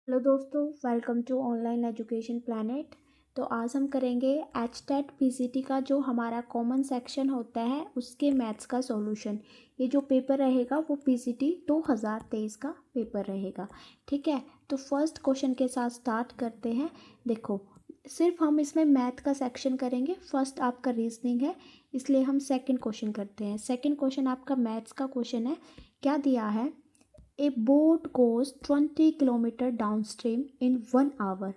Hello दोस्तों, welcome to online education planet. तो आज हम करेंगे एचटेट पीसीटी का जो हमारा कॉमन सेक्शन होता है उसके मैथ्स का सॉल्यूशन। ये जो पेपर रहेगा वो पीसीटी 2023 का पेपर रहेगा। ठीक है, तो फर्स्ट क्वेश्चन के साथ स्टार्ट करते हैं। देखो, सिर्फ हम इसमें मैथ का सेक्शन करेंगे। फर्स्ट आपका रीजनिंग है, इसलिए हम सेकंड क्वेश्चन करते हैं। सेकंड क्वेश्चन आपका मैथ्स का क्वेश्चन है। क्या दिया है? A boat goes 20 kilometre downstream in 1 hour.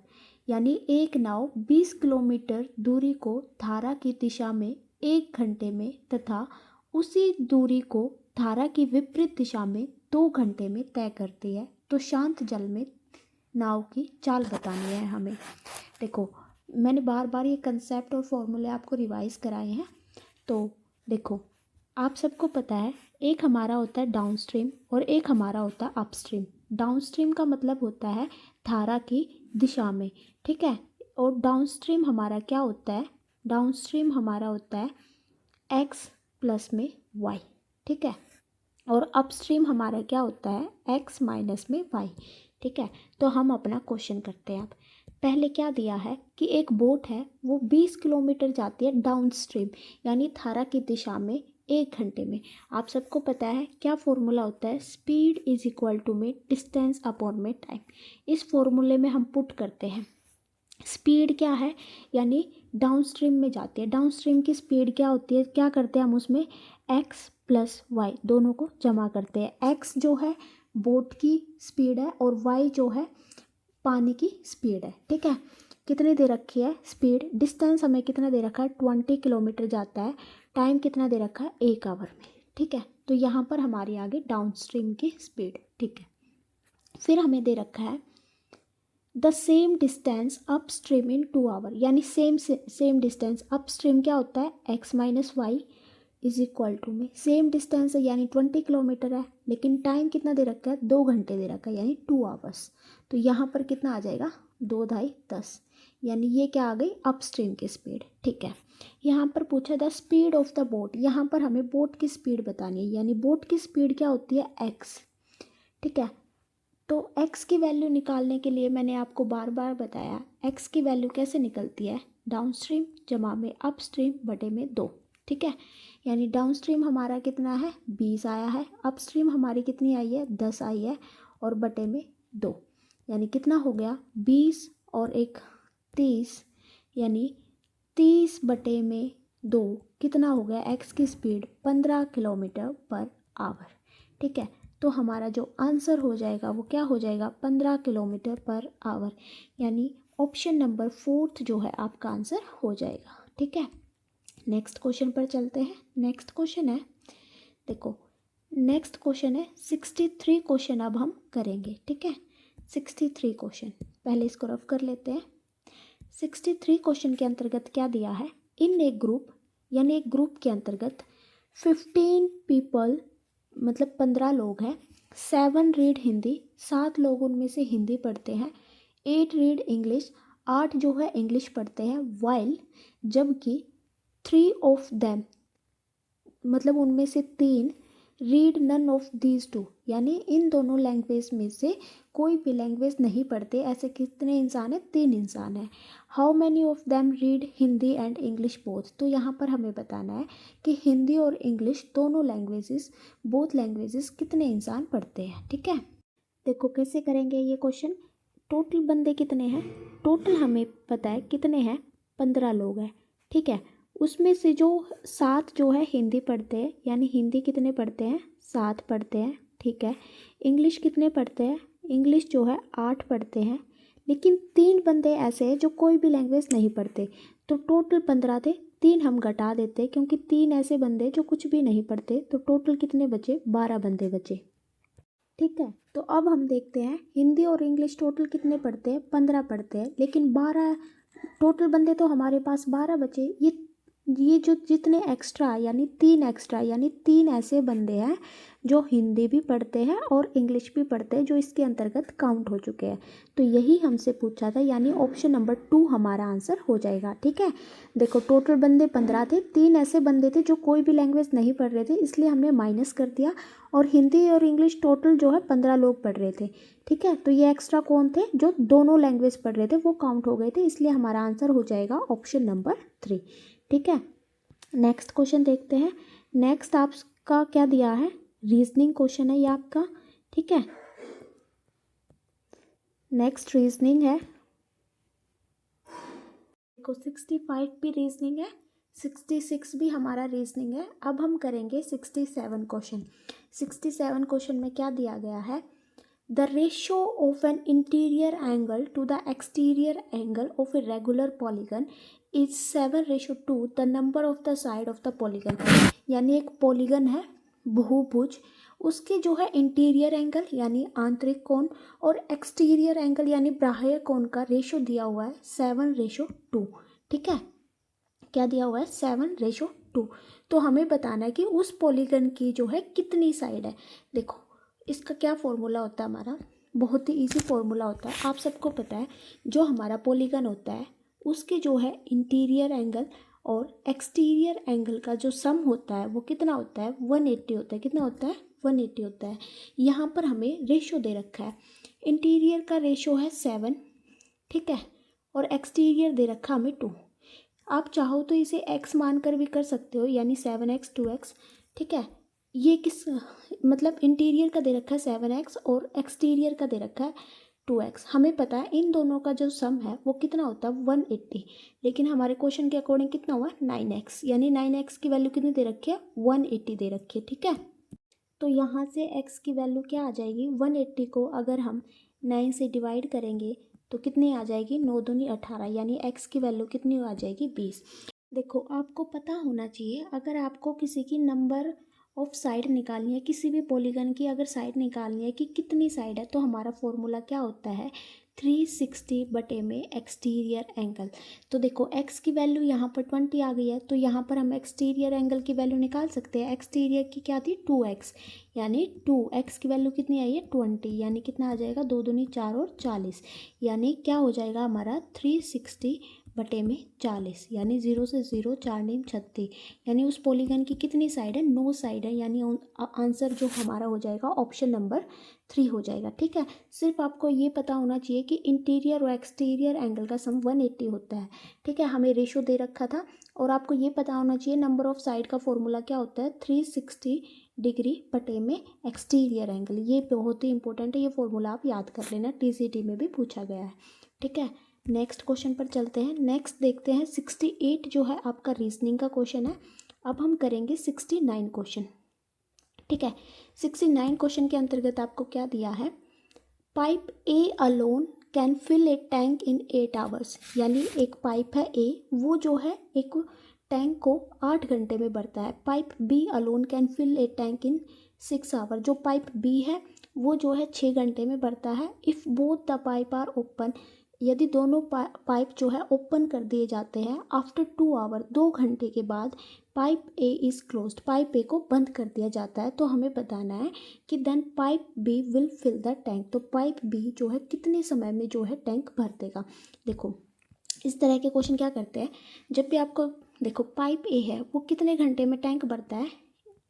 यानी एक नाव 20 किलोमीटर दूरी को धारा की दिशा में 1 घंटे में तथा उसी दूरी को धारा की विपरीत दिशा में 2 घंटे में तय करती है। तो शांत जल में नाव की चाल बतानी है हमें। देखो, मैंने बार बार ये कंसेप्ट और फॉर्मूले आपको रिवाइज कराए हैं। तो देखो, आप सबको पता है एक हमारा होता है डाउन स्ट्रीम और एक हमारा होता है अपस्ट्रीम। डाउन स्ट्रीम का मतलब होता है धारा की दिशा में, ठीक है। और डाउन स्ट्रीम हमारा क्या होता है? डाउन स्ट्रीम हमारा होता है एक्स प्लस में वाई, ठीक है। और अपस्ट्रीम हमारा क्या होता है? एक्स माइनस में वाई, ठीक है। तो हम अपना क्वेश्चन करते हैं। अब पहले क्या दिया है कि एक बोट है, वो 20 किलोमीटर जाती है डाउन स्ट्रीम, यानी धारा की दिशा में 1 घंटे में। आप सबको पता है क्या फॉर्मूला होता है? स्पीड इज इक्वल टू में डिस्टेंस अपॉन में टाइम। इस फॉर्मूले में हम पुट करते हैं। स्पीड क्या है? यानी डाउन स्ट्रीम में जाती है, डाउन स्ट्रीम की स्पीड क्या होती है? क्या करते हैं हम उसमें? एक्स प्लस वाई दोनों को जमा करते हैं। एक्स जो है बोट की स्पीड है और वाई जो है पानी की स्पीड है, ठीक है। कितनी दे रखी है स्पीड? डिस्टेंस हमें कितना दे रखा है? 20 किलोमीटर जाता है। टाइम कितना दे रखा है? 1 आवर में, ठीक है। तो यहाँ पर हमारी आगे डाउन स्ट्रीम की स्पीड, ठीक है। फिर हमें दे रखा है the same distance upstream in 2 hour. यानी सेम डिस्टेंस अप स्ट्रीम क्या होता है? X minus Y is equal to में सेम डिस्टेंस है यानी 20 किलोमीटर है, लेकिन टाइम कितना दे रखा है? 2 घंटे दे रखा है यानी 2 आवर्स। तो यहाँ पर कितना आ जाएगा? 2 × 2 = 10। यानी ये क्या आ गई? अप स्ट्रीम की स्पीड, ठीक है। यहाँ पर पूछा the speed of the boat. यहाँ पर हमें बोट की स्पीड बतानी है, यानी बोट की स्पीड क्या होती है? एक्स, ठीक है। तो x की वैल्यू निकालने के लिए मैंने आपको बार बार बताया x की वैल्यू कैसे निकलती है? डाउन स्ट्रीम जमा में अप स्ट्रीम बटे में 2, ठीक है। यानी डाउन स्ट्रीम हमारा कितना है? 20 आया है। अप स्ट्रीम हमारी कितनी आई है? 10 आई है और बटे में 2, यानी कितना हो गया? 20 और 1 30, यानी 30 बटे में 2 कितना हो गया? x की स्पीड 15 किलोमीटर पर आवर, ठीक है। तो हमारा जो आंसर हो जाएगा वो क्या हो जाएगा? 15 किलोमीटर पर आवर। यानी ऑप्शन नंबर 4 जो है आपका आंसर हो जाएगा, ठीक है। नेक्स्ट क्वेश्चन पर चलते हैं। नेक्स्ट क्वेश्चन है, देखो नेक्स्ट क्वेश्चन है 63 क्वेश्चन अब हम करेंगे, ठीक है। 63 क्वेश्चन, पहले इसको रफ कर लेते हैं। 63 क्वेश्चन के अंतर्गत क्या दिया है? इन ए ग्रुप, यानी एक ग्रुप के अंतर्गत 15 पीपल, मतलब 15 लोग हैं। 7 रीड हिंदी, 7 लोग उनमें से हिंदी पढ़ते हैं। 8 रीड इंग्लिश, 8 जो है इंग्लिश पढ़ते हैं। वाइल, जबकि 3 ऑफ देम, मतलब उनमें से 3 read none of these two, यानी इन दोनों लैंग्वेज में से कोई भी लैंग्वेज नहीं पढ़ते। ऐसे कितने इंसान हैं? 3 इंसान हैं। How many of them read Hindi and English both. तो यहाँ पर हमें बताना है कि हिंदी और इंग्लिश दोनों लैंग्वेजेस, बोथ लैंग्वेजेस कितने इंसान पढ़ते हैं, ठीक है। देखो कैसे करेंगे ये क्वेश्चन। टोटल बंदे कितने हैं? टोटल हमें पता है कितने हैं? 15 लोग हैं, ठीक है। उसमें से जो 7 जो है हिंदी पढ़ते हैं, यानी हिंदी कितने पढ़ते हैं? 7 पढ़ते हैं, ठीक है। इंग्लिश कितने पढ़ते हैं? इंग्लिश जो है 8 पढ़ते हैं। लेकिन 3 बंदे ऐसे हैं जो कोई भी लैंग्वेज नहीं पढ़ते। तो टोटल 15 थे, 3 हम घटा देते क्योंकि 3 ऐसे बंदे जो कुछ भी नहीं पढ़ते। तो टोटल कितने बचे? 12 बंदे बचे, ठीक है। तो अब हम देखते हैं हिंदी और इंग्लिश टोटल कितने पढ़ते हैं? 15 पढ़ते हैं, लेकिन 12 टोटल बंदे तो हमारे पास 12 बचे। ये ये जो जितने एक्स्ट्रा यानी 3 एक्स्ट्रा यानी 3 ऐसे बंदे हैं जो हिंदी भी पढ़ते हैं और इंग्लिश भी पढ़ते हैं जो इसके अंतर्गत काउंट हो चुके हैं। तो यही हमसे पूछा था, यानी ऑप्शन नंबर 2 हमारा आंसर हो जाएगा। ठीक है, देखो टोटल बंदे 15 थे, 3 ऐसे बंदे थे जो कोई भी लैंग्वेज नहीं पढ़ रहे थे, इसलिए हमने माइनस कर दिया, और हिंदी और इंग्लिश टोटल जो है 15 लोग पढ़ रहे थे। ठीक है, तो ये एक्स्ट्रा कौन थे, जो दोनों लैंग्वेज पढ़ रहे थे वो काउंट हो गए थे, इसलिए हमारा आंसर हो जाएगा ऑप्शन नंबर 3। ठीक है, नेक्स्ट क्वेश्चन देखते हैं। नेक्स्ट आपका क्या दिया है, रीजनिंग क्वेश्चन है ये आपका। ठीक है, नेक्स्ट रीजनिंग है, देखो 65 भी रीजनिंग है, 66 भी हमारा रीजनिंग है। अब हम करेंगे 67 क्वेश्चन। 67 क्वेश्चन में क्या दिया गया है, the ratio of an interior angle to the exterior angle of a regular polygon is 7:2 the number of the side of the polygon. यानी एक पॉलीगन है बहुभुज, उसके जो है इंटीरियर एंगल यानी आंतरिक कोण और एक्सटीरियर एंगल यानी बाह्य कोण का रेशो दिया हुआ है 7:2। ठीक है, क्या दिया हुआ है, 7:2। तो हमें बताना है कि उस पॉलीगन की जो है कितनी साइड है। देखो इसका क्या फॉर्मूला होता है हमारा, बहुत ही इजी फॉर्मूला होता है, आप सबको पता है। जो हमारा पॉलीगन होता है उसके जो है इंटीरियर एंगल और एक्सटीरियर एंगल का जो सम होता है वो कितना होता है, 180 होता है। कितना होता है, 180 होता है। यहाँ पर हमें रेशो दे रखा है, इंटीरियर का रेशो है 7, ठीक है, और एक्सटीरियर दे रखा हमें 2। आप चाहो तो इसे x मानकर भी कर सकते हो, यानी 7x 2x। ठीक है, ये किस मतलब इंटीरियर का दे रखा है 7x और एक्सटीरियर का दे रखा है 2x। हमें पता है इन दोनों का जो सम है वो कितना होता है 180, लेकिन हमारे क्वेश्चन के अकॉर्डिंग कितना हुआ 9x, यानी 9x की वैल्यू कितनी दे रखी है 180 दे रखी है। ठीक है, तो यहाँ से x की वैल्यू क्या आ जाएगी, 180 को अगर हम 9 से डिवाइड करेंगे तो कितनी आ जाएगी, 9 दूनी 18, यानी x की वैल्यू कितनी आ जाएगी 20। देखो आपको पता होना चाहिए, अगर आपको किसी की नंबर ऑफ साइड निकालनी है, किसी भी पॉलीगन की अगर साइड निकालनी है कि कितनी साइड है, तो हमारा फॉर्मूला क्या होता है 360 बटे में एक्सटीरियर एंगल। तो देखो x की वैल्यू यहाँ पर 20 आ गई है, तो यहाँ पर हम एक्सटीरियर एंगल की वैल्यू निकाल सकते हैं। एक्सटीरियर की क्या थी 2x, यानी 2x की वैल्यू कितनी आई है 20, यानी कितना आ जाएगा 2 दूनी 4 और 40, यानी क्या हो जाएगा हमारा 360 बटे में 40, यानी 0 से 0 4 9 36, यानी उस पॉलीगन की कितनी साइड है 9 साइड है, यानी आंसर जो हमारा हो जाएगा ऑप्शन नंबर 3 हो जाएगा। ठीक है, सिर्फ आपको ये पता होना चाहिए कि इंटीरियर और एक्सटीरियर एंगल का सम 180 होता है। ठीक है, हमें रेशो दे रखा था, और आपको ये पता होना चाहिए नंबर ऑफ साइड का फॉर्मूला क्या होता है 360 डिग्री बटे में एक्सटीरियर एंगल। ये बहुत ही इंपॉर्टेंट है, ये फॉर्मूला आप याद कर लेना, टीसीटी में भी पूछा गया है। ठीक है, नेक्स्ट क्वेश्चन पर चलते हैं। नेक्स्ट देखते हैं 68 जो है आपका रीजनिंग का क्वेश्चन है। अब हम करेंगे 69 क्वेश्चन। ठीक है, 69 क्वेश्चन के अंतर्गत आपको क्या दिया है, pipe A alone can fill a tank in 8 hours. यानी एक पाइप है ए, वो जो है एक टैंक को 8 घंटे में भरता है। Pipe B alone can fill a tank in 6 hour. जो पाइप बी है वो जो है 6 घंटे में भरता है। If both the pipe are open, यदि दोनों पाइप जो है ओपन कर दिए जाते हैं आफ्टर 2 आवर, 2 घंटे के बाद pipe A is closed, pipe ए को बंद कर दिया जाता है, तो हमें बताना है कि then pipe B will fill the tank. तो पाइप बी जो है कितने समय में जो है टैंक भर देगा। देखो इस तरह के क्वेश्चन क्या करते हैं, जब भी आपको देखो पाइप ए है वो कितने घंटे में टैंक भरता है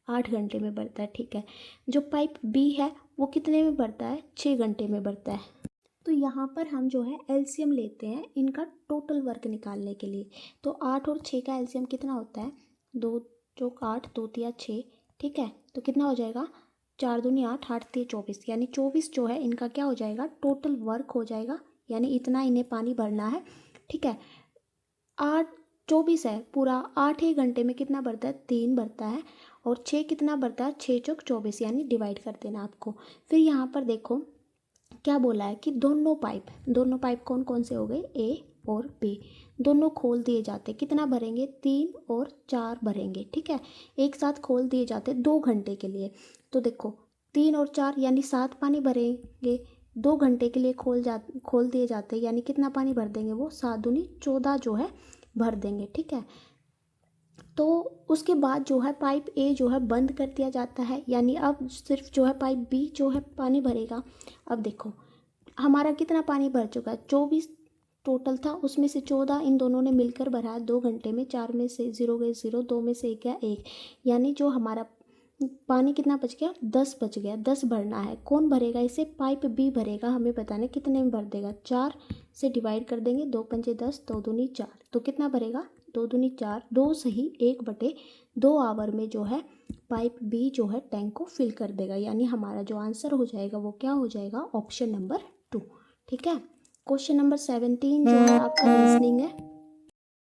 8 घंटे में भरता है। ठीक है, जो पाइप बी है वो कितने में भरता है 6 घंटे में भरता है। तो यहाँ पर हम जो है एलसीएम लेते हैं इनका टोटल वर्क निकालने के लिए। तो 8 और 6 का एलसीएम कितना होता है, 2 चौक 8 2 तिया 6। ठीक है, तो कितना हो जाएगा 4 दूनी 8 8 तिया 24, यानी 24 जो है इनका क्या हो जाएगा टोटल वर्क हो जाएगा, यानी इतना इन्हें पानी भरना है। ठीक है, 8 24 है पूरा, 8 ही घंटे में कितना भरता है 3 भरता है, और 6 कितना भरता है 6 चौक 24, यानी डिवाइड कर देना आपको। फिर यहाँ पर देखो क्या बोला है कि दोनों पाइप कौन कौन से हो गए ए और बी, दोनों खोल दिए जाते, कितना भरेंगे 3 और 4 भरेंगे। ठीक है, एक साथ खोल दिए जाते 2 घंटे के लिए। तो देखो 3 और 4 यानी 7 पानी भरेंगे, 2 घंटे के लिए खोल दिए जाते, यानी कितना पानी भर देंगे वो 7 दूनी 14 जो है भर देंगे। ठीक है, तो उसके बाद जो है पाइप ए जो है बंद कर दिया जाता है, यानी अब सिर्फ जो है पाइप बी जो है पानी भरेगा। अब देखो हमारा कितना पानी भर चुका है, 24 टोटल था, उसमें से 14 इन दोनों ने मिलकर भरा 2 घंटे में। 4 में से 0 गए 0, 2 में से 1 गया 1, यानी जो हमारा पानी कितना बच गया, 10 बच गया। 10 भरना है, कौन भरेगा इसे, पाइप बी भरेगा। हमें बताना कितने में भर देगा, 4 से डिवाइड कर देंगे, 2 पंजे 10, 2 दूनी 4, तो कितना भरेगा, 2 दूनी 4, 2 सही 1/2 आवर में जो है पाइप बी जो है टैंक को फिल कर देगा। यानी हमारा जो आंसर हो जाएगा वो क्या हो जाएगा, ऑप्शन नंबर 2। ठीक है। क्वेश्चन नंबर 17 जो है आपका रीजनिंग है।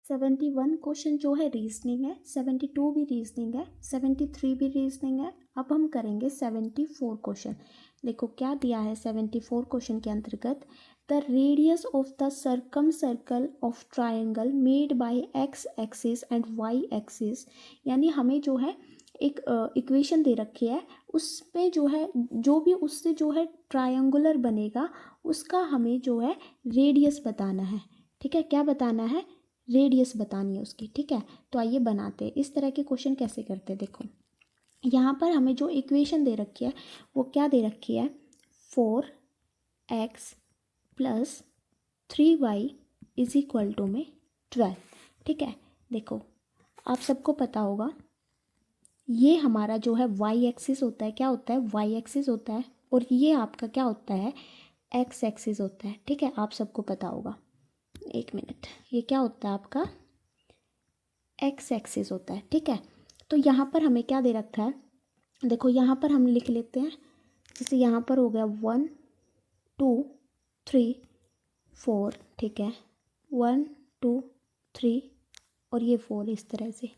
71 क्वेश्चन जो है रीजनिंग है, 72 भी रीजनिंग है, 73 भी रीजनिंग है। अब हम करेंगे 74 क्वेश्चन। देखो क्या दिया है 74 क्वेश्चन के अंतर्गत, the radius of the circumcircle of triangle made by X axis and Y axis. यानी हमें जो है एक इक्वेशन दे रखी है, उसमें जो है जो भी उससे जो है ट्रायंगुलर बनेगा उसका हमें जो है रेडियस बताना है। ठीक है, क्या बताना है, रेडियस बतानी है उसकी। ठीक है, तो आइए बनाते हैं। इस तरह के क्वेश्चन कैसे करते हैं, देखो यहाँ पर हमें जो इक्वेशन दे रखी है वो क्या दे रखी है, 4x + 3y = में 12। ठीक है, देखो आप सबको पता होगा ये हमारा जो है वाई एक्सिस होता है, क्या होता है, वाई एक्सिस होता है, और ये आपका क्या होता है, एक्स एक्सिस होता है। ठीक है, आप सबको पता होगा। एक मिनट, ये क्या होता है आपका, एक्स एक्सिस होता है। ठीक है, तो यहाँ पर हमें क्या दे रखा है, देखो यहाँ पर हम लिख लेते हैं, जैसे यहाँ पर हो गया 1 2 3 4। ठीक है, 1 2 3 और ये 4, इस तरह से।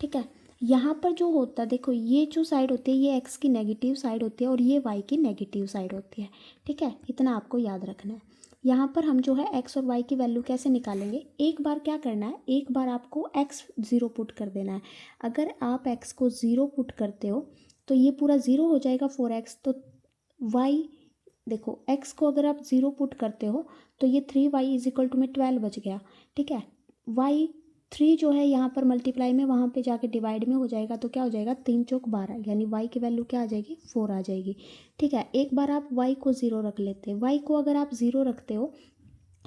ठीक है, यहाँ पर जो होता है, देखो ये जो साइड होती है ये एक्स की नेगेटिव साइड होती है और ये वाई की नेगेटिव साइड होती है। ठीक है, इतना आपको याद रखना है। यहाँ पर हम जो है एक्स और वाई की वैल्यू कैसे निकालेंगे, एक बार क्या करना है, एक बार आपको एक्स 0 पुट कर देना है। अगर आप एक्स को 0 पुट करते हो तो ये पूरा 0 हो जाएगा 4x, तो वाई देखो एक्स को अगर आप 0 पुट करते हो तो ये 3y = में 12 बच गया। ठीक है, वाई 3 जो है यहाँ पर मल्टीप्लाई में वहाँ पे जाके डिवाइड में हो जाएगा, तो क्या हो जाएगा, 3 चौक 12, यानी y की वैल्यू क्या आ जाएगी, 4 आ जाएगी। ठीक है, एक बार आप y को 0 रख लेते हैं, y को अगर आप 0 रखते हो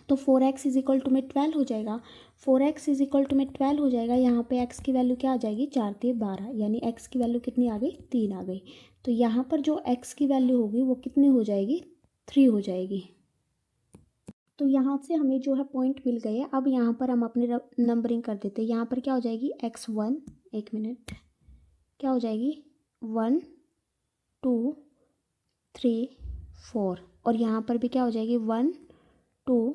तो 4x = में 12 हो जाएगा। 4x = में 12 हो जाएगा, यहाँ पे x की वैल्यू क्या आ जाएगी, 4 3 12, यानी x की वैल्यू कितनी आ गई, 3 आ गई। तो यहाँ पर जो x की वैल्यू होगी वो कितनी हो जाएगी, 3 हो जाएगी। तो यहाँ से हमें जो है पॉइंट मिल गए। अब यहाँ पर हम अपने नंबरिंग कर देते हैं। यहाँ पर क्या हो जाएगी, x1, एक मिनट, क्या हो जाएगी, 1 2 3 4, और यहाँ पर भी क्या हो जाएगी, 1 2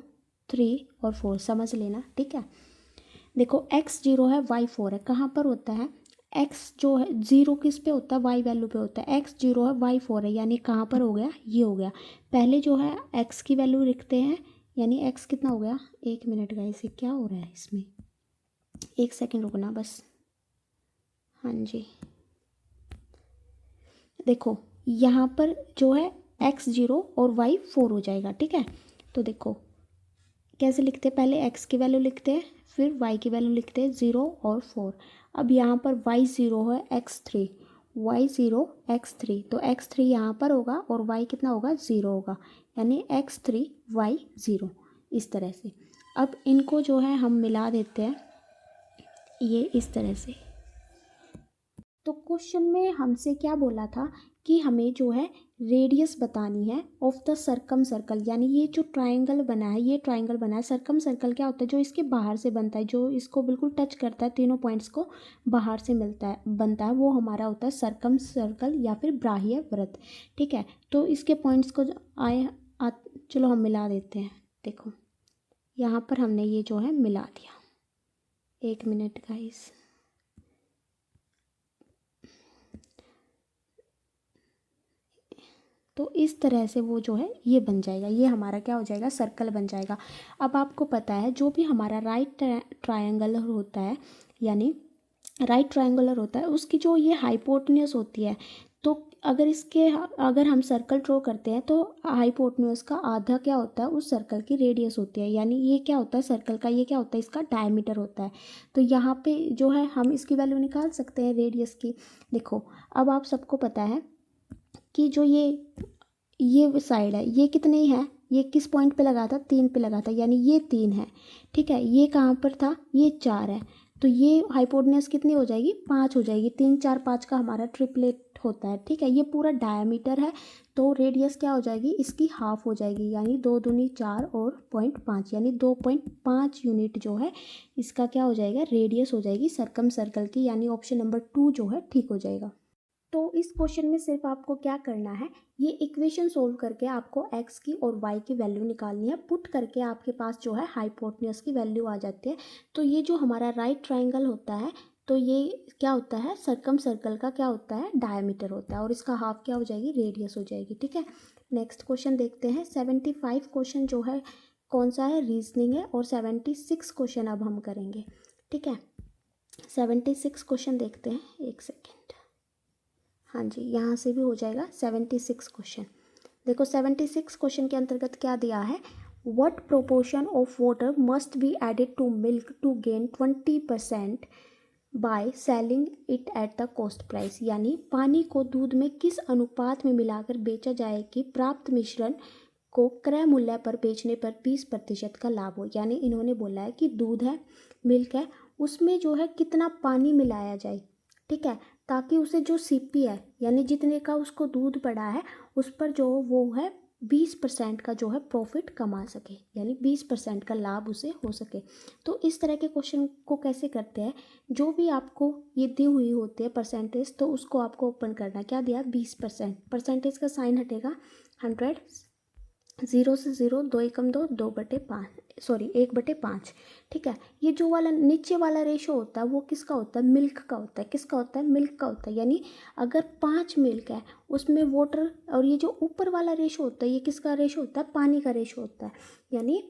3 और 4, समझ लेना। ठीक है, देखो x 0 है, y 4 है, कहाँ पर होता है, x जो है 0 किस पे होता है, y वैल्यू पे होता है। x 0 है, y 4 है, यानी कहाँ पर हो गया, ये हो गया। पहले जो है x की वैल्यू लिखते हैं, यानी x कितना हो गया, एक मिनट का, इसे क्या हो रहा है इसमें, एक सेकंड रुकना बस। हाँ जी, देखो यहाँ पर जो है x 0 और y 4 हो जाएगा। ठीक है, तो देखो कैसे लिखते हैं, पहले x की वैल्यू लिखते हैं, फिर y की वैल्यू लिखते हैं 0 और 4। अब यहाँ पर y 0 है, x 3, y 0 x 3, तो x 3 यहाँ पर होगा और y कितना होगा, 0 होगा, यानी x 3 y 0, इस तरह से। अब इनको जो है हम मिला देते हैं, ये इस तरह से। तो क्वेश्चन में हमसे क्या बोला था कि हमें जो है रेडियस बतानी है ऑफ द सर्कम सर्कल, यानी ये जो ट्रायंगल बना है, ये ट्रायंगल बना है। सर्कम सर्कल क्या होता है, जो इसके बाहर से बनता है, जो इसको बिल्कुल टच करता है, तीनों पॉइंट्स को बाहर से बनता है, वो हमारा होता है सर्कम सर्कल या फिर बाह्य वृत्त। ठीक है, तो इसके पॉइंट्स को चलो हम मिला देते हैं। देखो यहाँ पर हमने ये जो है मिला दिया, एक मिनट गाइस, तो इस तरह से वो जो है ये बन जाएगा, ये हमारा क्या हो जाएगा, सर्कल बन जाएगा। अब आपको पता है जो भी हमारा राइट ट्रायंगुलर होता है, यानी राइट ट्रायंगुलर होता है, उसकी जो ये हाइपोटेन्यूज होती है, तो अगर हम सर्कल ड्रॉ करते हैं तो हाइपोटेन्यूज का आधा क्या होता है, उस सर्कल की रेडियस होती है, यानी ये क्या होता है सर्कल का, ये क्या होता है इसका डायमीटर होता है। तो यहाँ पे जो है हम इसकी वैल्यू निकाल सकते हैं रेडियस की। देखो अब आप सबको पता है कि जो ये साइड है ये कितनी है, ये किस पॉइंट पे लगा था, 3 पे लगा था, यानी ये 3 है। ठीक है, ये कहाँ पर था, ये 4 है। तो ये हाइपोटेन्यूज कितनी हो जाएगी, 5 हो जाएगी। 3 4 5 का हमारा ट्रिपलेट होता है। ठीक है, ये पूरा डायमीटर है, तो रेडियस क्या हो जाएगी, इसकी हाफ हो जाएगी, यानी 2 दूनी 4 और 0.5 यानी 2.5 यूनिट जो है इसका क्या हो जाएगा, रेडियस हो जाएगी सर्कम सर्कल की, यानी ऑप्शन नंबर 2 जो है ठीक हो जाएगा। तो इस क्वेश्चन में सिर्फ आपको क्या करना है, ये इक्वेशन सोल्व करके आपको x की और y की वैल्यू निकालनी है। पुट करके आपके पास जो है हाइपोटेन्यूज की वैल्यू आ जाती है। तो ये जो हमारा राइट ट्राइंगल होता है, तो ये क्या होता है, सर्कम सर्कल का क्या होता है, डायमीटर होता है, और इसका हाफ क्या हो जाएगी, रेडियस हो जाएगी। ठीक है, नेक्स्ट क्वेश्चन देखते हैं। 75 क्वेश्चन जो है कौन सा है, रीजनिंग है, और 76 क्वेश्चन अब हम करेंगे। ठीक है, 76 क्वेश्चन देखते हैं, एक सेकेंड। हाँ जी, यहाँ से भी हो जाएगा 76 क्वेश्चन। देखो 76 क्वेश्चन के अंतर्गत क्या दिया है, what proportion of water must be added to milk to gain 20% by selling it at the cost price, यानी पानी को दूध में किस अनुपात में मिलाकर बेचा जाए कि प्राप्त मिश्रण को क्रय मूल्य पर बेचने पर 20% का लाभ हो। यानी इन्होंने बोला है कि दूध है, मिल्क है, उसमें जो है कितना पानी मिलाया जाए। ठीक है, ताकि उसे जो सीपी है यानी जितने का उसको दूध पड़ा है उस पर जो वो है 20% का जो है प्रॉफिट कमा सके, यानी 20% का लाभ उसे हो सके। तो इस तरह के क्वेश्चन को कैसे करते हैं, जो भी आपको ये दी हुई होती है परसेंटेज, तो उसको आपको ओपन करना, क्या दिया 20%, परसेंटेज का साइन हटेगा 100, 0 से 0, 2 एकम 2, 2/5 सॉरी 1/5। ठीक है, ये जो वाला नीचे वाला रेशो होता है वो किसका होता है, मिल्क का होता है। किसका होता है, मिल्क का होता है। यानी अगर 5 मिल्क है उसमें वाटर, और ये जो ऊपर वाला रेशो होता है ये किसका रेशो होता है, पानी का रेशो होता है। यानी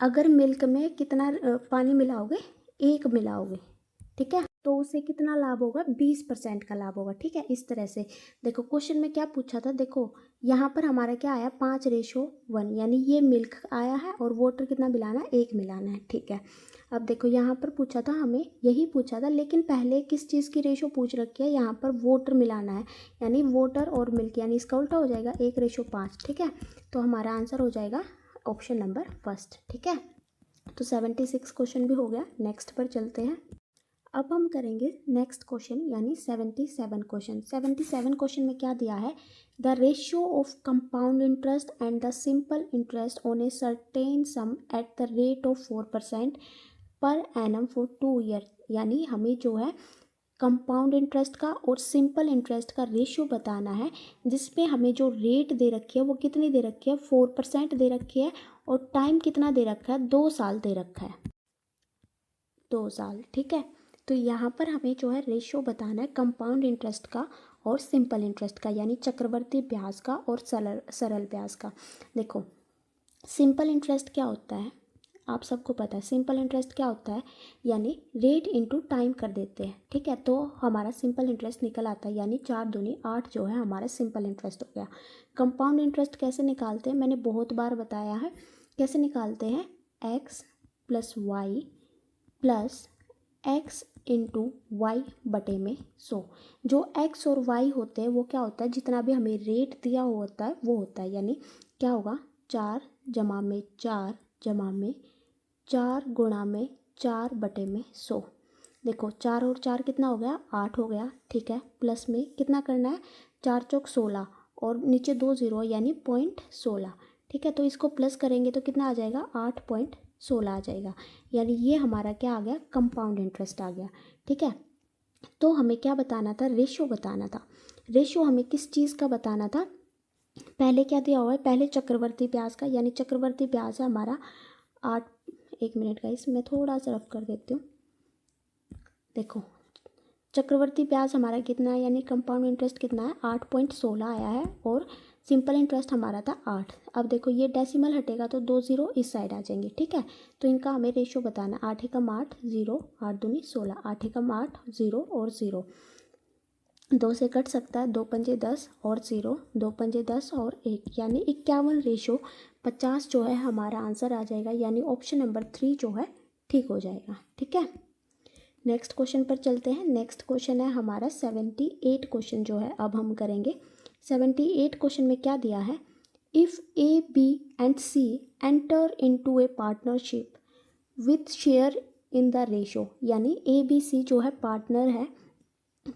अगर मिल्क में कितना पानी मिलाओगे, 1 मिलाओगे, ठीक है, तो उसे कितना लाभ होगा, 20% का लाभ होगा। ठीक है, इस तरह से देखो क्वेश्चन में क्या पूछा था, देखो यहाँ पर हमारा क्या आया 5:1, यानी ये मिल्क आया है और वाटर कितना मिलाना है, 1 मिलाना है। ठीक है, अब देखो यहाँ पर पूछा था, हमें यही पूछा था, लेकिन पहले किस चीज़ की रेशो पूछ रखी है, यहाँ पर वाटर मिलाना है, यानी वाटर और मिल्क, यानी इसका उल्टा हो जाएगा 1:5। ठीक है, तो हमारा आंसर हो जाएगा ऑप्शन नंबर फर्स्ट। ठीक है, तो 76 क्वेश्चन भी हो गया। नेक्स्ट पर चलते हैं। अब हम करेंगे नेक्स्ट क्वेश्चन, यानी 77 क्वेश्चन। 77 क्वेश्चन में क्या दिया है, the ratio of compound interest and the simple interest on a certain some at the rate of 4% per annum for 2 year, यानी हमें जो है कंपाउंड इंटरेस्ट का और सिंपल इंटरेस्ट का रेशियो बताना है, जिसपे हमें जो रेट दे रखी है वो कितनी दे रखी है, 4% दे रखी है, और टाइम कितना दे रखा है, 2 साल दे रखा है, 2 साल। ठीक है, तो यहाँ पर हमें जो है रेशियो बताना है कंपाउंड इंटरेस्ट का और सिंपल इंटरेस्ट का, यानी चक्रवर्ती ब्याज का और सरल ब्याज का। देखो सिंपल इंटरेस्ट क्या होता है, आप सबको पता है सिंपल इंटरेस्ट क्या होता है, यानी रेट इनटू टाइम कर देते हैं। ठीक है, तो हमारा सिंपल इंटरेस्ट निकल आता है, यानी 4 दूनी 8 जो है हमारा सिंपल इंटरेस्ट हो गया। कंपाउंड इंटरेस्ट कैसे निकालते हैं, मैंने बहुत बार बताया है कैसे निकालते हैं, x + y + x into Y बटे में 100। जो x और y होते हैं वो क्या होता है, जितना भी हमें रेट दिया होता है वो होता है, यानी क्या होगा 4 जमा में 4 जमा में 4 गुणा में 4 बटे में 100। देखो 4 और 4 कितना हो गया, 8 हो गया। ठीक है, प्लस में कितना करना है, 4 चौक 16 और नीचे 2 0 यानी 0.16। ठीक है, तो इसको प्लस करेंगे तो कितना आ जाएगा, 8.16 आ जाएगा, यानी ये हमारा क्या आ गया, कंपाउंड इंटरेस्ट आ गया। ठीक है, तो हमें क्या बताना था, रेशियो बताना था। रेशियो हमें किस चीज़ का बताना था, पहले क्या दिया हुआ है, पहले चक्रवर्ती ब्याज का, यानी चक्रवर्ती ब्याज है हमारा 8, 1 मिनट का इसमें थोड़ा सा रफ कर देती हूँ। देखो चक्रवर्ती ब्याज हमारा कितना है, यानी कंपाउंड इंटरेस्ट कितना है, 8.16 आया है, और सिंपल इंटरेस्ट हमारा था 8। अब देखो ये डेसिमल हटेगा तो 2 0 इस साइड आ जाएंगे। ठीक है, तो इनका हमें रेशियो बताना, 8 एकम 8 0, 8 दूनी 16, 8 एकम 8 0 और 0, 2 से कट सकता है, 2 पंजे 10 और 0, 2 पंजे 10 और 1, यानी 51/50 जो है हमारा आंसर आ जाएगा, यानी ऑप्शन नंबर 3 जो है ठीक हो जाएगा। ठीक है, नेक्स्ट क्वेश्चन पर चलते हैं। नेक्स्ट क्वेश्चन है हमारा 78 क्वेश्चन जो है अब हम करेंगे। 78 क्वेश्चन में क्या दिया है, if A B and C enter into a partnership with share in the ratio, यानी ए बी सी जो है पार्टनर है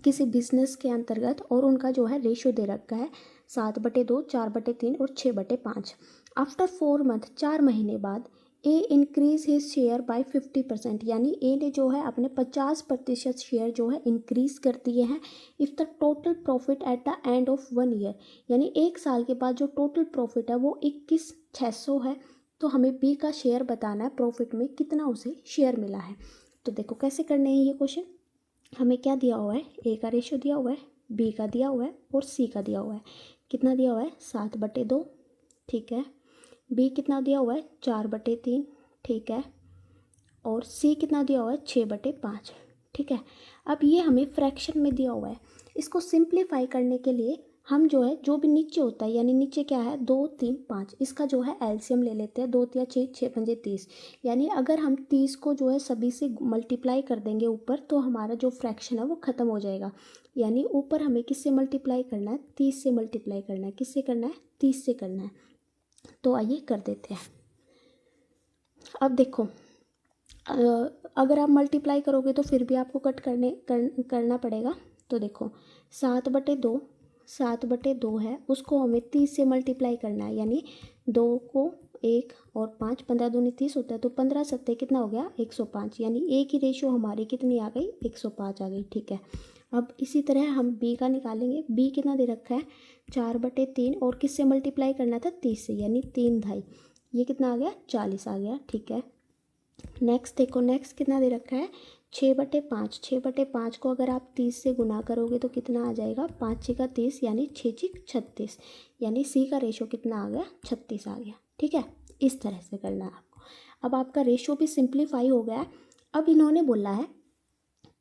किसी बिजनेस के अंतर्गत और उनका जो है रेशो दे रखा है 7/2, 4/3 और 6/5। आफ्टर 4 मंथ, 4 महीने बाद ए इंक्रीज हिज शेयर बाय 50%, यानी ए ने जो है अपने 50% शेयर जो है इंक्रीज कर दिए हैं। If the total profit at the end of 1 year, यानी 1 साल के बाद जो टोटल प्रॉफिट है वो 21,600 है। तो हमें बी का शेयर बताना है, प्रॉफिट में कितना उसे शेयर मिला है। तो देखो कैसे करने हैं ये क्वेश्चन। हमें क्या दिया हुआ है, ए का रेशो दिया हुआ है, बी का दिया हुआ है और सी का दिया हुआ है। कितना दिया हुआ है, 7/2, ठीक है। बी कितना दिया हुआ है, 4/3, ठीक है। और सी कितना दिया हुआ है, 6/5, ठीक है। अब ये हमें फ्रैक्शन में दिया हुआ है, इसको सिंप्लीफाई करने के लिए हम जो है जो भी नीचे होता है, यानी नीचे क्या है 2, 3, 5, इसका जो है एलसीएम ले लेते हैं। 2 या 6, 6 पंजे 30, यानी अगर हम 30 को जो है सभी से मल्टीप्लाई कर देंगे ऊपर, तो हमारा जो फ्रैक्शन है वो ख़त्म हो जाएगा। यानी ऊपर हमें किससे मल्टीप्लाई करना है, 30 से मल्टीप्लाई करना है। किससे करना है, 30 से करना है। तो आइए कर देते हैं। अब देखो अगर आप मल्टीप्लाई करोगे तो फिर भी आपको कट करना पड़ेगा। तो देखो 7/2 है, उसको हमें 30 से मल्टीप्लाई करना है, यानी 2 को 1 और 5, 15 दूनी 30 होता है, तो 15 सत्ते कितना हो गया, 105, यानी ए की रेशो हमारी कितनी आ गई, 105 आ गई। ठीक है, अब इसी तरह हम बी का निकालेंगे। बी कितना दे रखा है, 4/3, और किससे मल्टीप्लाई करना था, 30 से, यानी 3/2, ये कितना आ गया, 40 आ गया। ठीक है, नेक्स्ट देखो, नेक्स्ट कितना दे रखा है, 6/5। 6/5 को अगर आप 30 से गुना करोगे तो कितना आ जाएगा, 5 का 30, यानी 6 36, यानी सी का रेशो कितना आ गया, 36 आ गया। ठीक है, इस तरह से करना है आपको। अब आपका रेशो भी सिंप्लीफाई हो गया है। अब इन्होंने बोला है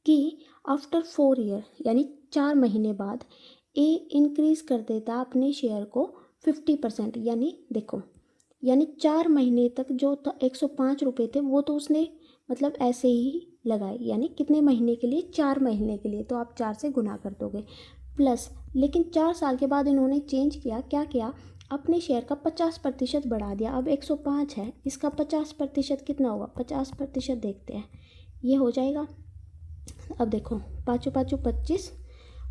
कि आफ्टर 4 ईयर, यानी 4 महीने बाद ए इंक्रीज कर देता अपने शेयर को 50%, यानी देखो, यानी 4 महीने तक जो 105 रुपये थे वो तो उसने मतलब ऐसे ही लगाए, यानी कितने महीने के लिए, 4 महीने के लिए, तो आप 4 से गुना कर दोगे प्लस। लेकिन 4 साल के बाद इन्होंने चेंज किया, क्या किया, अपने शेयर का 50% बढ़ा दिया। अब 105 है, इसका 50% कितना होगा, 50% देखते हैं, ये हो जाएगा। अब देखो 5 5 25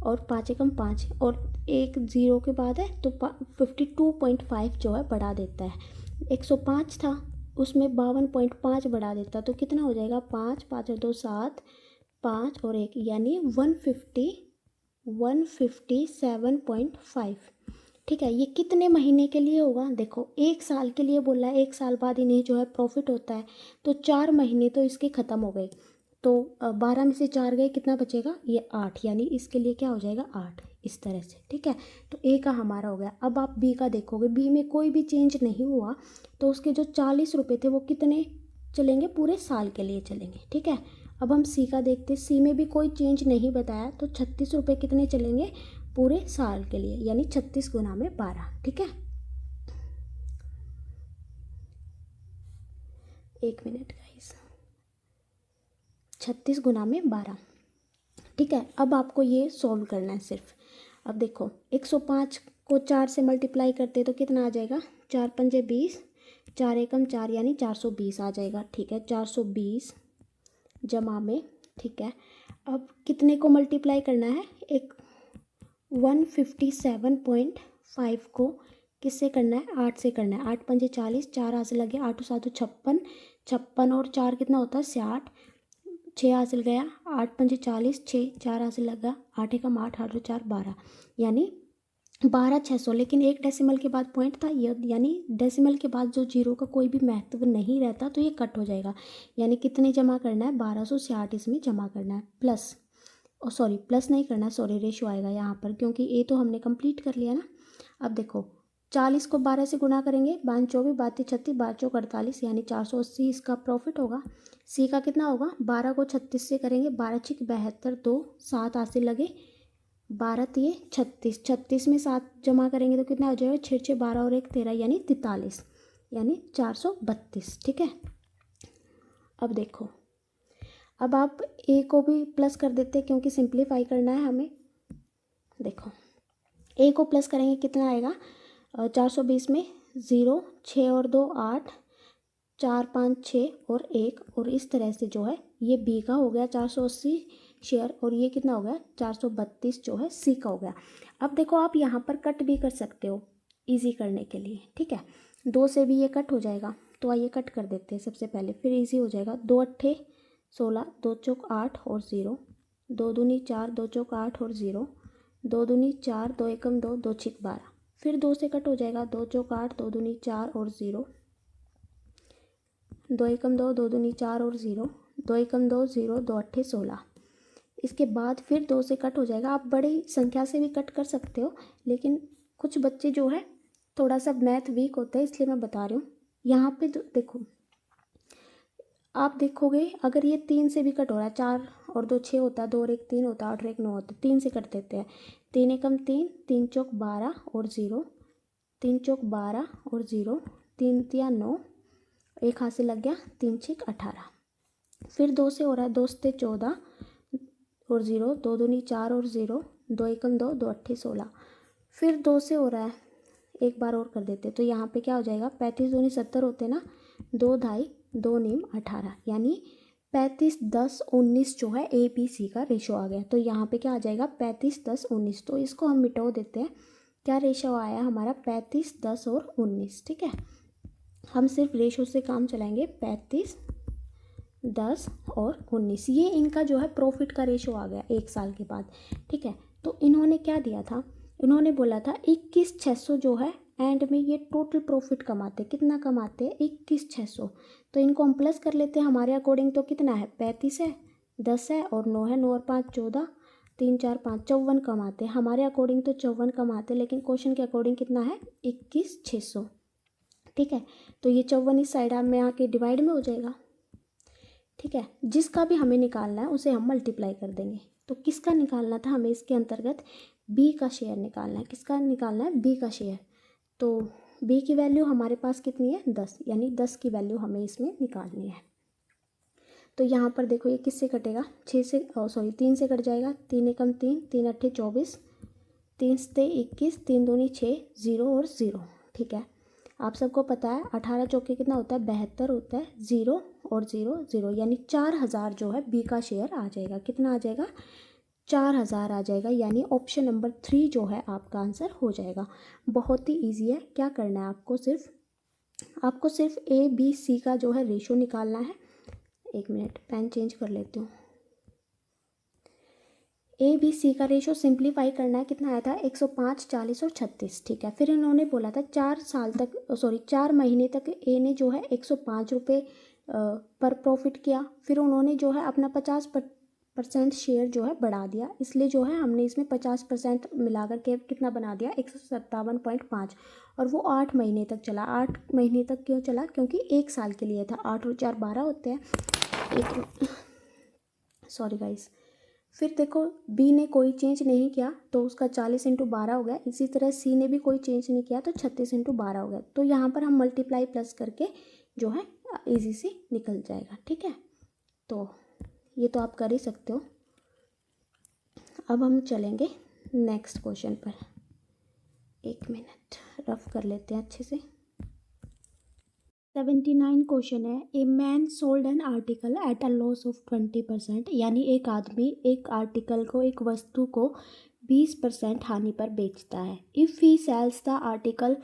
और 5 एकम 5 और एक 0 के बाद है तो 52.5 जो है बढ़ा देता है। 105 था, उसमें 52.5 बढ़ा देता, तो कितना हो जाएगा, 5 5 और 2 7, 5 और 1, यानी 157.5। ठीक है, ये कितने महीने के लिए होगा, देखो 1 साल के लिए बोला है, 1 साल बाद इन्हें जो है प्रॉफिट होता है, तो 4 महीने तो इसके ख़त्म हो गए, तो 12 में से 4 गए, कितना बचेगा, ये 8, यानी इसके लिए क्या हो जाएगा, 8, इस तरह से। ठीक है, तो ए का हमारा हो गया। अब आप बी का देखोगे, बी में कोई भी चेंज नहीं हुआ, तो उसके जो 40 रुपये थे वो कितने चलेंगे, पूरे साल के लिए चलेंगे। ठीक है, अब हम सी का देखते, सी में भी कोई चेंज नहीं बताया, तो 36 रुपये कितने चलेंगे, पूरे साल के लिए, यानी 36 गुना में 12। ठीक है, 1 मिनट गाइस, 36 गुना में 12। ठीक है, अब आपको ये सॉल्व करना है सिर्फ। अब देखो 105 को 4 से मल्टीप्लाई करते तो कितना आ जाएगा, 4 पंजे 20, 4 एकम 4, यानी 420 आ जाएगा। ठीक है, 420 जमा में, ठीक है। अब कितने को मल्टीप्लाई करना है, एक 157.5 को किससे करना है, 8 से करना है। 8 पंजे 40, 4 हाथ से लगे, 8 7 56, 56 और 4 कितना होता है, 60, 6 हासिल गया, 8 पंजे 40, 6 4 हासिल लगा, 8 एकम 8, 8 और 4 12, यानी 12,600। लेकिन एक डेसिमल के बाद पॉइंट था ये, यानी डेसिमल के बाद जो जीरो का कोई भी महत्व नहीं रहता तो ये कट हो जाएगा। यानी कितने जमा करना है, 1260 इसमें जमा करना है, प्लस सॉरी प्लस नहीं करना, सॉरी रेशो आएगा यहाँ पर, क्योंकि ए तो हमने कंप्लीट कर लिया ना। अब देखो 40 को 12 से गुना करेंगे, 5 24, 32 36, 12 चौक 48, यानी 480 इसका प्रॉफिट होगा। सी का कितना होगा, 12 को 36 से करेंगे, 12 छिक 72, 2 7 हाथ से लगे, 12 तिये 36, 36 में 7 जमा करेंगे तो कितना हो जाएगा, 6 6 12 और 1 13 यानी 43, यानी 432। ठीक है, अब देखो, अब आप ए को भी प्लस कर देते हैं क्योंकि सिंप्लीफाई करना है हमें। देखो ए को प्लस करेंगे कितना आएगा, 420 में 0, 6 और 2 8, 4 5 6 और 1, और इस तरह से जो है ये बी का हो गया 480 शेयर, और ये कितना हो गया 432 जो है सी का हो गया। अब देखो आप यहाँ पर कट भी कर सकते हो इजी करने के लिए। ठीक है, 2 से भी ये कट हो जाएगा, तो आइए कट कर देते हैं सबसे पहले, फिर इजी हो जाएगा। 2 अट्ठे 16, 2 चौक 8 और 0, 2 दूनी 4, 2 चौक 8 और 0, 2 दूनी 4, 2 एकम 2, 2 छिक 12, फिर 2 से कट हो जाएगा, 2 चौक 8, 2 दूनी 4 और 0, 2 एकम 2, 2 दूनी 4 और 0, 2 एकम 2 0, 2 अट्ठे 16। इसके बाद फिर 2 से कट हो जाएगा। आप बड़ी संख्या से भी कट कर सकते हो, लेकिन कुछ बच्चे जो है थोड़ा सा मैथ वीक होते हैं, इसलिए मैं बता रही हूँ। यहाँ पे देखो, आप देखोगे अगर ये 3 से भी कट हो रहा है, 4 और 2 6 होता है, 2 और 1 3 होता है, 8 और 1 9 होता है, 3 से कट देते हैं। 3 एकम 3, 3 चौक 12 और 0, 3 चौक 12 और 0, 3 तिया 9, एक हाथ से लग गया, 3 छिक 18। फिर 2 से हो रहा है, 2 से 14 और 0, 2 दूनी 4 और 0, 2 एकम 2, 2 अट्ठे 16। फिर 2 से हो रहा है, एक बार और कर देते, तो यहाँ पे क्या हो जाएगा, 35 दूनी 70 होते ना, 2 ढाई 2 नीम 18, यानी 35 10 19 जो है ए बी सी का रेशो आ गया। तो यहाँ पे क्या आ जाएगा, 35 10 19, तो इसको हम मिटा देते हैं। क्या रेशो आया हमारा, 35 10 और 19। ठीक है, हम सिर्फ रेशो से काम चलाएंगे, 35 10 और 19, ये इनका जो है प्रॉफिट का रेशो आ गया 1 साल के बाद। ठीक है, तो इन्होंने क्या दिया था, इन्होंने बोला था 21,600 जो है एंड में ये टोटल प्रॉफिट कमाते, कितना कमाते हैं, 21,600। तो इनको हम प्लस कर लेते हैं, हमारे अकॉर्डिंग तो कितना है, 35 है, 10 है और 9 है, 9 और 5 14, 3 4 5 54 कमाते हैं। हमारे अकॉर्डिंग तो 54 कमाते, लेकिन क्वेश्चन के अकॉर्डिंग कितना है, 21,600। ठीक है, तो ये 54 इस साइड में आके डिवाइड में हो जाएगा। ठीक है, जिसका भी हमें निकालना है उसे हम मल्टीप्लाई कर देंगे। तो किसका निकालना था हमें, इसके अंतर्गत बी का शेयर निकालना है। किसका निकालना है, बी का शेयर। तो बी की वैल्यू हमारे पास कितनी है, 10, यानी 10 की वैल्यू हमें इसमें निकालनी है। तो यहाँ पर देखो ये किससे कटेगा, 6 से 3 से कट जाएगा, 3 एकम 3, 3 अट्ठे 24, 3 से 21, 3 दूनी 6, 0 और 0। ठीक है, आप सबको पता है 18 चौके कितना होता है, 72 होता है, 0 और 0 0, यानी 4000 जो है बी का शेयर आ जाएगा। कितना आ जाएगा, 4000 आ जाएगा, यानी ऑप्शन नंबर 3 जो है आपका आंसर हो जाएगा। बहुत ही ईजी है, क्या करना है आपको सिर्फ ए बी सी का जो है रेशो निकालना है। एक मिनट, पेन चेंज कर लेती हूँ। ए बी सी का रेशो सिंप्लीफाई करना है, कितना आया था, 105 40 और 36। ठीक है, फिर इन्होंने बोला था 4 महीने तक ए ने जो है 105 रुपये पर प्रॉफिट किया। फिर उन्होंने जो है अपना 50% शेयर जो है बढ़ा दिया, इसलिए जो है हमने इसमें 50% मिलाकर के कितना बना दिया, 157.5, और वो 8 महीने तक चला। 8 महीने तक क्यों चला, क्योंकि 1 साल के लिए था, 8 और 4 12 होते हैं। Sorry guys. फिर देखो बी ने कोई चेंज नहीं किया, तो उसका 40 × 12 हो गया। इसी तरह सी ने भी कोई चेंज नहीं किया, तो 36 × 12 हो गया। तो यहाँ पर हम मल्टीप्लाई प्लस करके जो है इजी से निकल जाएगा। ठीक है, तो ये तो आप कर ही सकते हो। अब हम चलेंगे नेक्स्ट क्वेश्चन पर। एक मिनट, रफ कर लेते हैं अच्छे से। 79 क्वेश्चन है, a man sold an article at a loss of 20%, यानी एक आदमी एक आर्टिकल को, एक वस्तु को 20% हानि पर बेचता है। If he sells the article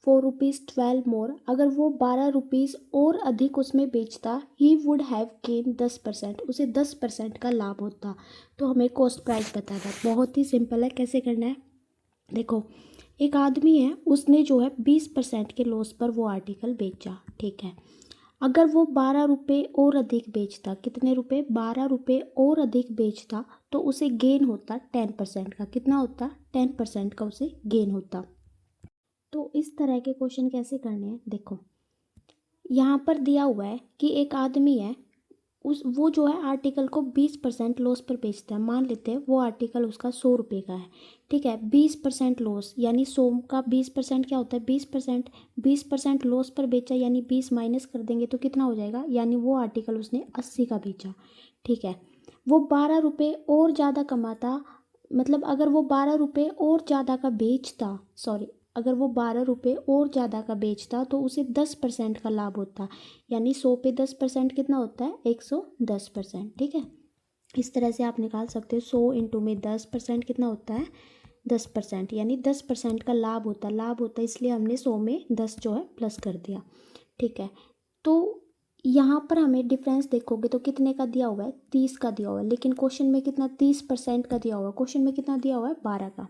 for ₹12 more, अगर वो 12 रुपीज़ और अधिक उसमें बेचता, ही वुड हैव गेन 10%, उसे 10% का लाभ होता। तो हमें कॉस्ट प्राइस बताना, बहुत ही सिंपल है। कैसे करना है, देखो एक आदमी है, उसने जो है 20% के लॉस पर वो आर्टिकल बेचा। ठीक है, अगर वो 12 रुपये और अधिक बेचता, कितने रुपए, 12 रुपये और अधिक बेचता, तो उसे गेन होता 10% का। कितना होता, 10% का उसे गेन होता। तो इस तरह के क्वेश्चन कैसे करने हैं, देखो यहाँ पर दिया हुआ है कि एक आदमी है, वो जो है आर्टिकल को 20% लॉस पर बेचता है। मान लेते हैं वो आर्टिकल उसका 100 रुपये का है, ठीक है। 20% लॉस यानी 100 का 20% क्या होता है 20%। 20% लॉस पर बेचा यानी 20 माइनस कर देंगे तो कितना हो जाएगा, यानी वो आर्टिकल उसने 80 का बेचा, ठीक है। वो 12 रुपये और ज़्यादा कमाता, मतलब अगर वो 12 रुपये और ज़्यादा का बेचता, सॉरी, अगर वो 12 रुपये और ज़्यादा का बेचता तो उसे 10% का लाभ होता, यानी 100 पे 10% कितना होता है 110%, ठीक है। इस तरह से आप निकाल सकते हो 100 इंटू में 10% कितना होता है 10%, यानी 10% का लाभ होता है। लाभ होता है इसलिए हमने 100 में 10 जो है प्लस कर दिया, ठीक है। तो यहाँ पर हमें डिफरेंस देखोगे तो कितने का दिया हुआ है 30 का दिया हुआ है, लेकिन क्वेश्चन में कितना 30% का दिया हुआ है। क्वेश्चन में कितना दिया हुआ है 12 का।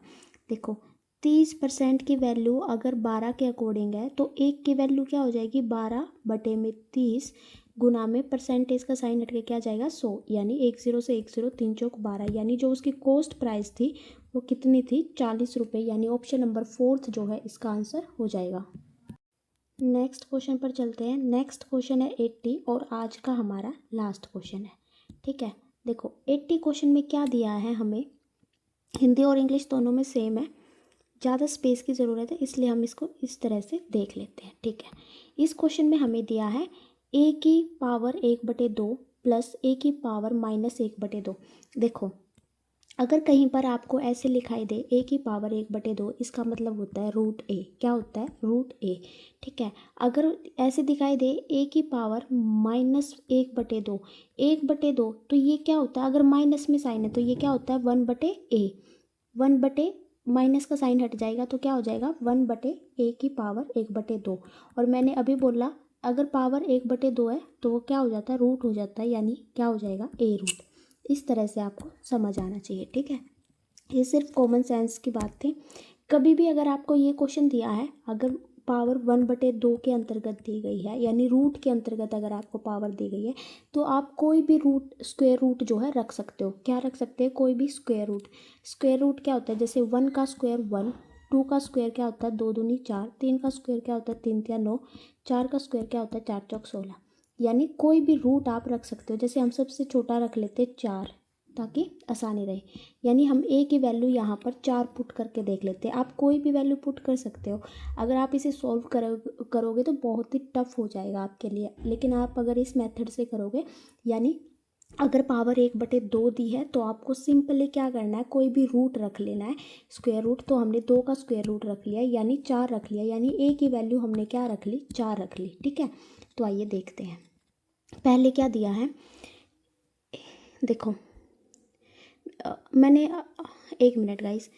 देखो 30% की वैल्यू अगर 12 के अकॉर्डिंग है तो एक की वैल्यू क्या हो जाएगी 12/30 गुना में परसेंटेज का साइन हट के क्या जाएगा 100, यानी 10 से 10 3 चौक 12, यानी जो उसकी कॉस्ट प्राइस थी वो कितनी थी 40 रुपये, यानी ऑप्शन नंबर 4 जो है इसका आंसर हो जाएगा। नेक्स्ट क्वेश्चन पर चलते हैं। नेक्स्ट क्वेश्चन है 80 और आज का हमारा लास्ट क्वेश्चन है, ठीक है। देखो 80 क्वेश्चन में क्या दिया है हमें, हिंदी और इंग्लिश दोनों में सेम है, ज़्यादा स्पेस की ज़रूरत है इसलिए हम इसको इस तरह से देख लेते हैं, ठीक है। इस क्वेश्चन में हमें दिया है a की पावर 1/2 प्लस a की पावर -1/2। देखो अगर कहीं पर आपको ऐसे लिखाई दे a की पावर 1/2, इसका मतलब होता है √a। क्या होता है √a, ठीक है। अगर ऐसे दिखाई दे a की पावर -1/2, 1/2 तो ये क्या होता है, अगर माइनस में साइन है तो ये क्या होता है 1/a। 1/ माइनस का साइन हट जाएगा तो क्या हो जाएगा 1/a की पावर 1/2। और मैंने अभी बोला अगर पावर 1/2 है तो वो क्या हो जाता है रूट हो जाता है, यानी क्या हो जाएगा a√। इस तरह से आपको समझ आना चाहिए, ठीक है। ये सिर्फ कॉमन सेंस की बात थी। कभी भी अगर आपको ये क्वेश्चन दिया है, अगर पावर 1/2 के अंतर्गत दी गई है, यानी रूट के अंतर्गत अगर आपको पावर दी गई है तो आप कोई भी रूट स्क्वायर रूट जो है रख सकते हो। क्या रख सकते हैं, कोई भी स्क्वायर रूट। स्क्वायर रूट क्या होता है, जैसे 1 का स्क्वायर 1, 2 का स्क्वायर क्या होता है 2 दूनी 4, 3 का स्क्वायर क्या होता है 3 तिया 9, 4 का स्क्वायर क्या होता है 4 चौक 16, यानी कोई भी रूट आप रख सकते हो। जैसे हम सबसे छोटा रख लेते 4 ताकि आसानी रहे, यानी हम a की वैल्यू यहाँ पर 4 पुट करके देख लेते हैं। आप कोई भी वैल्यू पुट कर सकते हो। अगर आप इसे सॉल्व करोगे तो बहुत ही टफ हो जाएगा आपके लिए, लेकिन आप अगर इस मेथड से करोगे, यानी अगर पावर 1/2 दी है तो आपको सिंपली क्या करना है, कोई भी रूट रख लेना है स्क्वायर रूट। तो हमने 2 का स्क्वायर रूट रख लिया यानी 4 रख लिया, यानी a की वैल्यू हमने क्या रख ली 4 रख ली, ठीक है। तो आइए देखते हैं पहले क्या दिया है। देखो मैंने एक मिनट गाइस,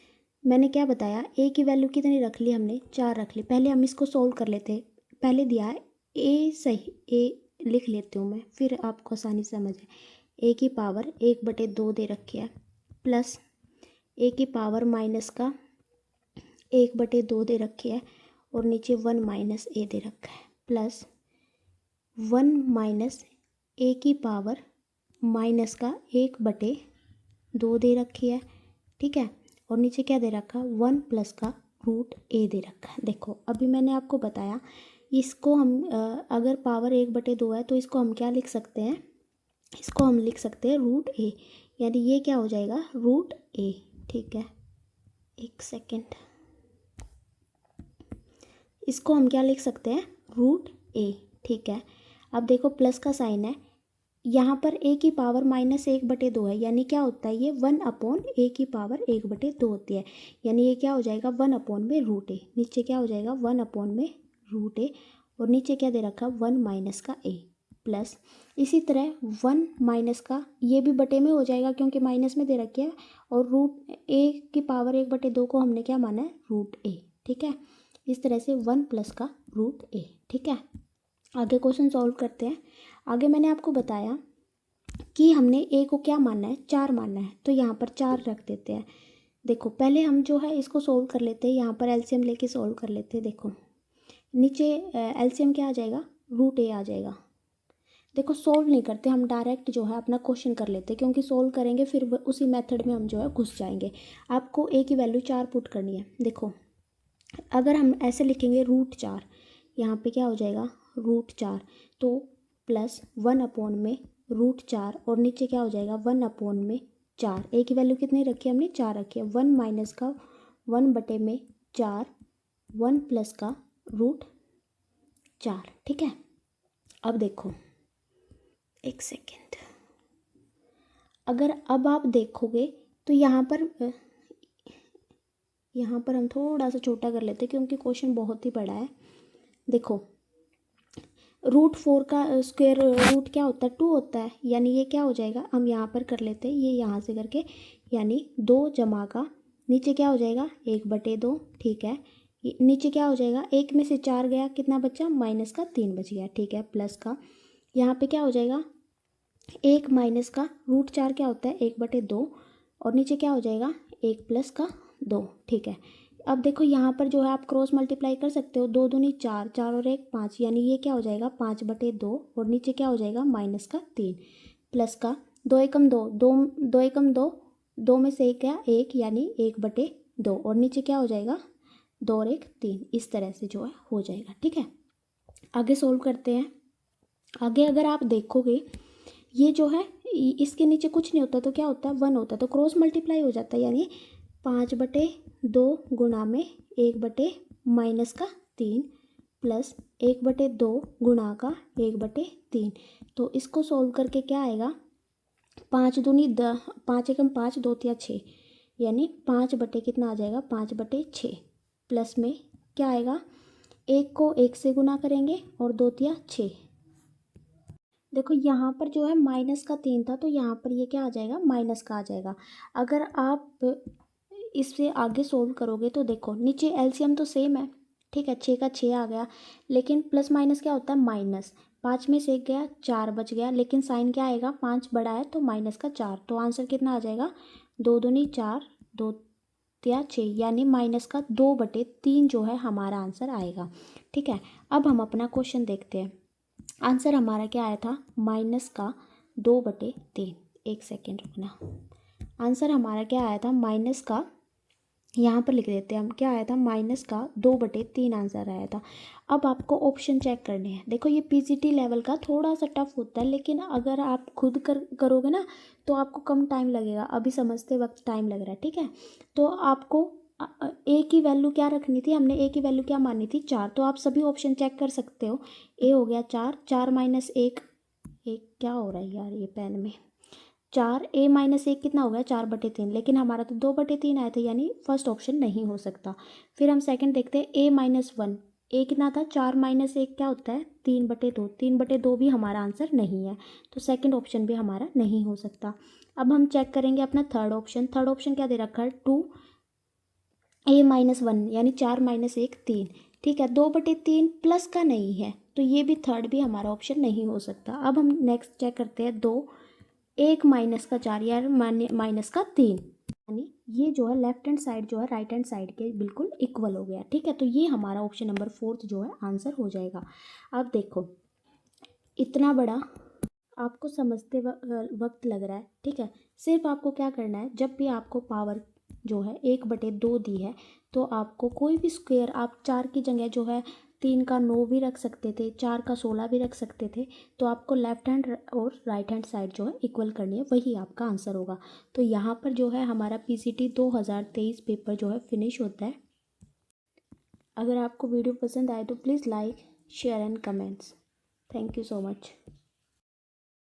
मैंने क्या बताया a की वैल्यू कितनी रख ली हमने 4 रख ली। पहले हम इसको सोल्व कर लेते हैं। पहले दिया है a, सही a लिख लेती हूँ मैं फिर आपको आसानी से समझ है। a की पावर 1/2 दे रखी है, प्लस a की पावर माइनस का 1/2 दे रखी है, और नीचे 1 माइनस a दे रखा है, प्लस 1 माइनस a की पावर माइनस का 1/2 दे रखी है, ठीक है। और नीचे क्या दे रखा 1 प्लस का √a दे रखा है। देखो अभी मैंने आपको बताया इसको हम अगर पावर 1/2 है तो इसको हम क्या लिख सकते हैं, इसको हम लिख सकते हैं √a, यानी ये क्या हो जाएगा √a, ठीक है। एक सेकेंड, इसको हम क्या लिख सकते हैं √a, ठीक है। अब देखो प्लस का साइन है, यहाँ पर a की पावर -1/2 है, यानी क्या होता है ये 1/a की पावर 1/2 होती है, यानी ये क्या हो जाएगा 1/√a। नीचे क्या हो जाएगा 1/√a, और नीचे क्या दे रखा 1 माइनस का a, प्लस इसी तरह 1 माइनस का ये भी बटे में हो जाएगा क्योंकि माइनस में दे रखी है, और √a की पावर 1/2 को हमने क्या माना है √a, ठीक है। इस तरह से 1 प्लस का √a, ठीक है। आगे क्वेश्चन सॉल्व करते हैं। आगे मैंने आपको बताया कि हमने a को क्या मानना है 4 मानना है, तो यहाँ पर 4 रख देते हैं। देखो पहले हम जो है इसको सोल्व कर लेते हैं, यहाँ पर एलसीएम लेके सोल्व कर लेते हैं। देखो नीचे एलसीएम क्या आ जाएगा √a आ जाएगा। देखो सोल्व नहीं करते हम, डायरेक्ट जो है अपना क्वेश्चन कर लेते हैं, क्योंकि सोल्व करेंगे फिर उसी मेथड में हम जो है घुस जाएंगे। आपको a की वैल्यू 4 पुट करनी है। देखो अगर हम ऐसे लिखेंगे √4, यहाँ पे क्या हो जाएगा √4, तो प्लस 1 अपॉन में √4 और नीचे क्या हो जाएगा 1/4। ए की वैल्यू कितनी रखी है हमने 4 रखी है। 1 माइनस का 1/4, 1 प्लस का √4। ठीक है, अब देखो एक सेकेंड, अगर अब आप देखोगे तो यहाँ पर हम थोड़ा सा छोटा कर लेते हैं क्योंकि क्वेश्चन बहुत ही बड़ा है। देखो √4 का स्क्वायर रूट क्या होता है 2 होता है, यानी ये क्या हो जाएगा, हम यहाँ पर कर लेते हैं ये यहाँ से करके, यानी 2 जमा का नीचे क्या हो जाएगा 1/2। ठीक है, नीचे क्या हो जाएगा 1 में से 4 गया, कितना बचा माइनस का 3 बच गया। ठीक है, प्लस का यहाँ पे क्या हो जाएगा 1 माइनस का √4 क्या होता है 1/2 और नीचे क्या हो जाएगा 1 प्लस का 2। ठीक है, अब देखो यहाँ पर जो है आप क्रॉस मल्टीप्लाई कर सकते हो, 2 दूनी 4, 4 और 1 5, यानी ये क्या हो जाएगा 5/2 और नीचे क्या हो जाएगा माइनस का 3 प्लस का 2 एकम 2, 2 एकम 2, 2 में से 1 गया 1, यानी 1/2 और नीचे क्या हो जाएगा 2 और 1 3। इस तरह से जो है हो जाएगा। ठीक है, आगे सोल्व करते हैं। आगे अगर आप देखोगे ये जो है इसके नीचे कुछ नहीं होता तो क्या होता है 1 होता है, तो क्रॉस मल्टीप्लाई हो जाता है, यानी 5/2 गुणा में 1/-3 प्लस 1/2 गुणा का 1/3। तो इसको सोल्व करके क्या आएगा 5 दूनी 5 एकम 5, 2 तिया 6, यानी 5 कितना आ जाएगा 5/6 प्लस में क्या आएगा 1 को 1 से गुना करेंगे और 2 तिया 6। देखो यहाँ पर जो है माइनस का 3 था तो यहाँ पर ये क्या आ जाएगा माइनस का आ जाएगा। अगर आप इससे आगे सोल्व करोगे तो देखो नीचे एलसीएम तो सेम है। ठीक है, 6 का 6 आ गया, लेकिन प्लस माइनस क्या होता है माइनस, 5 में से 1 गया 4 बच गया, लेकिन साइन क्या आएगा 5 बड़ा है तो माइनस का 4, तो आंसर कितना आ जाएगा 2 दूनी 4, 2 तिया 6, यानी माइनस का 2/3 जो है हमारा आंसर आएगा। ठीक है, अब हम अपना क्वेश्चन देखते हैं। आंसर हमारा क्या आया था माइनस का 2/3। एक सेकेंड रुकना, आंसर हमारा क्या आया था माइनस का, यहाँ पर लिख देते हैं हम, क्या आया था माइनस का 2/3 आंसर आया था। अब आपको ऑप्शन चेक करने हैं। देखो ये पीजीटी लेवल का थोड़ा सा टफ होता है, लेकिन अगर आप खुद करोगे ना तो आपको कम टाइम लगेगा, अभी समझते वक्त टाइम लग रहा है। ठीक है, तो आपको ए की वैल्यू क्या रखनी थी, हमने ए की वैल्यू क्या मानी थी 4, तो आप सभी ऑप्शन चेक कर सकते हो। ए हो गया 4, 4 माइनस 1, क्या हो रहा है यार ये पेन में, 4, ए माइनस 1 कितना हो गया 4/3, लेकिन हमारा तो 2/3 आया था, यानी फर्स्ट ऑप्शन नहीं हो सकता। फिर हम सेकंड देखते हैं A-1, ए कितना था 4 माइनस 1 क्या होता है 3/2, 3/2 भी हमारा आंसर नहीं है, तो सेकंड ऑप्शन भी हमारा नहीं हो सकता। अब हम चेक करेंगे अपना थर्ड ऑप्शन। थर्ड ऑप्शन क्या दे रखा है 2A-1, यानी 4 माइनस 1 3। ठीक है, 2/3 प्लस का नहीं है, तो ये भी थर्ड भी हमारा ऑप्शन नहीं हो सकता। अब हम नेक्स्ट चेक करते हैं 2, 1 माइनस का 4 यार माइनस का 3, यानी ये जो है लेफ्ट हैंड साइड जो है राइट हैंड साइड के बिल्कुल इक्वल हो गया। ठीक है, तो ये हमारा ऑप्शन नंबर 4 जो है आंसर हो जाएगा। अब देखो इतना बड़ा आपको समझते वक्त लग रहा है। ठीक है, सिर्फ आपको क्या करना है, जब भी आपको पावर जो है 1/2 दी है तो आपको कोई भी स्क्वायर, आप 4 की जगह जो है 3 का 9 भी रख सकते थे, 4 का 16 भी रख सकते थे, तो आपको लेफ्ट हैंड और राइट हैंड साइड जो है इक्वल करनी है, वही आपका आंसर होगा। तो यहाँ पर जो है हमारा पीसीटी 2023 पेपर जो है फिनिश होता है। अगर आपको वीडियो पसंद आए तो please like share and comments. Thank you so much.